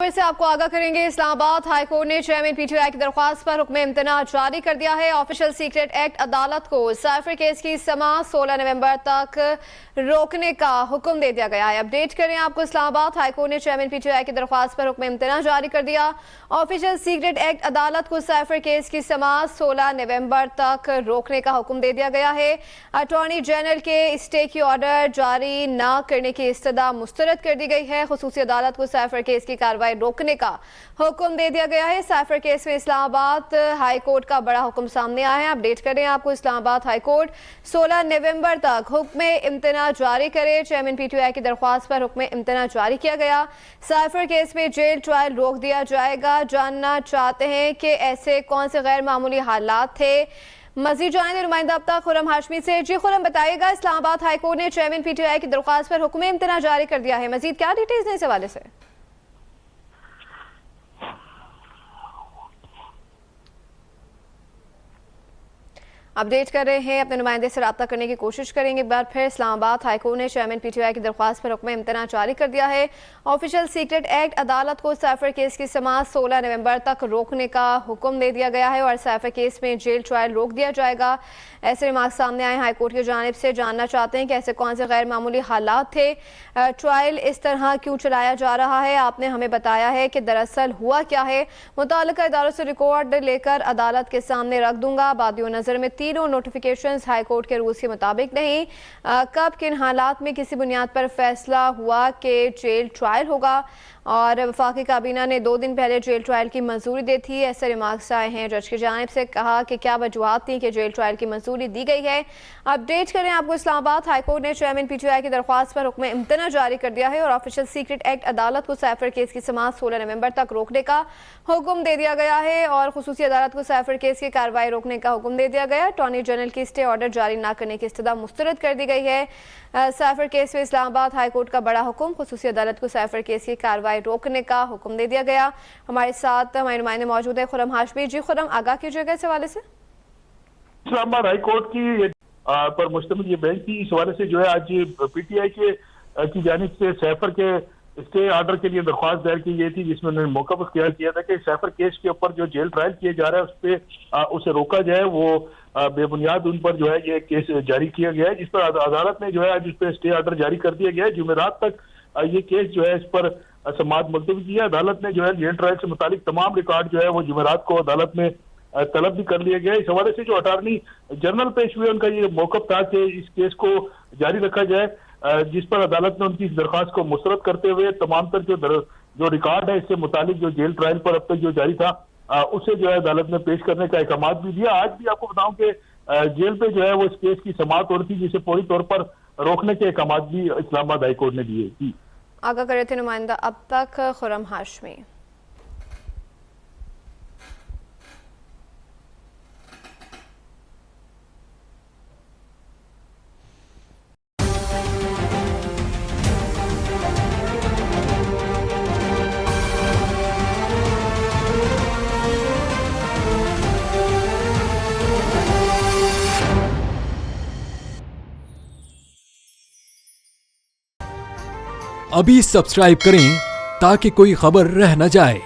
फिर से आपको आगाह करेंगे। इस्लामाबाद हाईकोर्ट ने चेयरमैन पीटीआई की दरख्वास्त पर हुक्म इम्तना जारी कर दिया है। ऑफिशियल सीक्रेट एक्ट अदालत को साइफर केस की समाअत 16 नवंबर तक रोकने का हुक्म दे दिया गया है। अपडेट करें आपको, इस्लामाबाद हाईकोर्ट ने चेयरमैन पीटीआई की दरख्वास्त पर हुक्म इम्तना जारी कर दिया। ऑफिशियल सीक्रेट एक्ट अदालत को साइफर केस की समाअत 16 नवंबर तक रोकने का हुक्म दे दिया गया है। अटॉर्नी जनरल के स्टे की ऑर्डर जारी न करने की इस्तदा मुस्तरद कर दी गई है। खुसूसी अदालत को साइफर केस की कार्रवाई रोकने का हुक्म दे दिया गया है। साइफर केस में इस्लामाबाद हाई कोर्ट का बड़ा हुक्म सामने आया है। अपडेट करें आपको, इस्लामाबाद हाई कोर्ट 16 नवंबर तक हुक्म इम्तना जारी करे। चेयरमैन पीटीआई की दरख्वास्त पर हुक्म इम्तना जारी किया गया। साइफर केस में जेल ट्रायल रोक दिया जाएगा। जानना चाहते हैं कि ऐसे कौन से गैर मामूली हालात थे। मजीद जानेंगे नुमाइंदा अब तक खुरम हाशमी से। जी खुरम, बताइएगा, इस्लामाबाद हाई कोर्ट ने चेयरमैन पीटीआई की दरख्वास्त पर हुक्म इम्तना जारी कर दिया है, मजीद क्या डिटेल्स हैं इस हवाले से? अपडेट कर रहे हैं, अपने नुमाइंदे से रब्ता करने की कोशिश करेंगे। एक बार फिर इस्लामाबाद हाईकोर्ट ने चेयरमैन पीटीआई की दरख्वास्त पर हुक्म इम्तना जारी कर दिया है। ऑफिशियल सीक्रेट एक्ट अदालत को साइफर केस की समाअत 16 नवंबर तक रोकने का हुक्म दे दिया गया है और साइफर केस में जेल ट्रायल रोक दिया जाएगा। ऐसे रिमार्क सामने आए हाईकोर्ट की जानिब से। जानना चाहते हैं कि ऐसे कौन से गैर मामूली हालात थे, ट्रायल इस तरह क्यों चलाया जा रहा है। आपने हमें बताया है कि दरअसल हुआ क्या है। मुताल्लिका इदारों से रिकॉर्ड लेकर अदालत के सामने रख दूंगा। बादियों नजर में तीनों नोटिफिकेशंस हाईकोर्ट के रूल्स के मुताबिक नहीं। कब किन हालात में किसी बुनियाद पर फैसला हुआ कि जेल ट्रायल होगा, और वफाकी काबीना ने 2 दिन पहले जेल ट्रायल की मंजूरी दी थी। ऐसे रिमार्क्स आए हैं जज की जानिब से। कहा कि क्या वजूहात थी कि जेल ट्रायल की मंजूरी दी गई है। अपडेट करें आपको, इस्लामाबाद हाईकोर्ट ने चेयरमैन पीटीआई की दरख्वास्त पर हुक्म इम्तना जारी कर दिया है और ऑफिशियल सीक्रेट एक्ट अदालत को साइफर केस की समाअत 16 नवंबर तक रोकने का हुक्म दे दिया गया है और खुसूसी अदालत को साइफर केस की कार्रवाई रोकने का हुक्म दे दिया गया। अटॉर्नी जनरल की स्टे ऑर्डर जारी न करने की इस्तदा मुस्तरद कर दी गई है। साइफर केस में इस्लामाबाद हाईकोर्ट का बड़ा हुक्म, खुसूसी अदालत को साइफर केस की कार्रवाई रोकने का हुक्म दे दिया गया। हमारे साथ हमारे नुमाइंदे मौजूद है खुरम हाशमी। जी खुरम, आगाह कीजिएगा इस हवाले से। इस्लामाबाद हाईकोर्ट की पर मुश्तमिल ये बेंच थी। इस हवाले से जो है आज पीटीआई के की जानिब से साइफर के स्टे ऑर्डर के लिए दरख्वास्त दायर की गई थी, जिसमें उन्होंने मौका पर ख्याल किया था कि साइफर केस के ऊपर जो जेल ट्रायल किया जा रहा है उस पर उसे रोका जाए। वो बेबुनियाद उन पर जो है ये केस जारी किया गया है, जिस पर अदालत ने जो है आज उस पर स्टे ऑर्डर जारी कर दिया गया है। जुमेरात तक ये केस जो है इस पर समाअत मुलतवी की है। अदालत ने जो है जेल ट्रायल से मुतालिक तमाम रिकॉर्ड जो है वो जुमेरात को अदालत में तलब भी कर लिया गया। इस हवाले से जो अटॉर्नी जनरल पेश हुए उनका ये मौकफ था कि इस केस को जारी रखा जाए, जिस पर अदालत ने उनकी इस दरख्वास्त को मुस्तरद करते हुए तमाम तर जो रिकॉर्ड है इससे मुतालिक जो जेल ट्रायल पर अब तक जो जारी था उसे जो है अदालत ने पेश करने का अहकाम भी दिया। आज भी आपको बताऊं कि जेल पे जो है वो इस केस की समाअत हो रही थी, जिसे पूरी तौर पर रोकने के अहकाम भी इस्लामाबाद हाईकोर्ट ने दिए। आगाह कर रहे थे नुमाइंदा अब तक खुरम हाशमी। अभी सब्सक्राइब करें ताकि कोई खबर रह न जाए।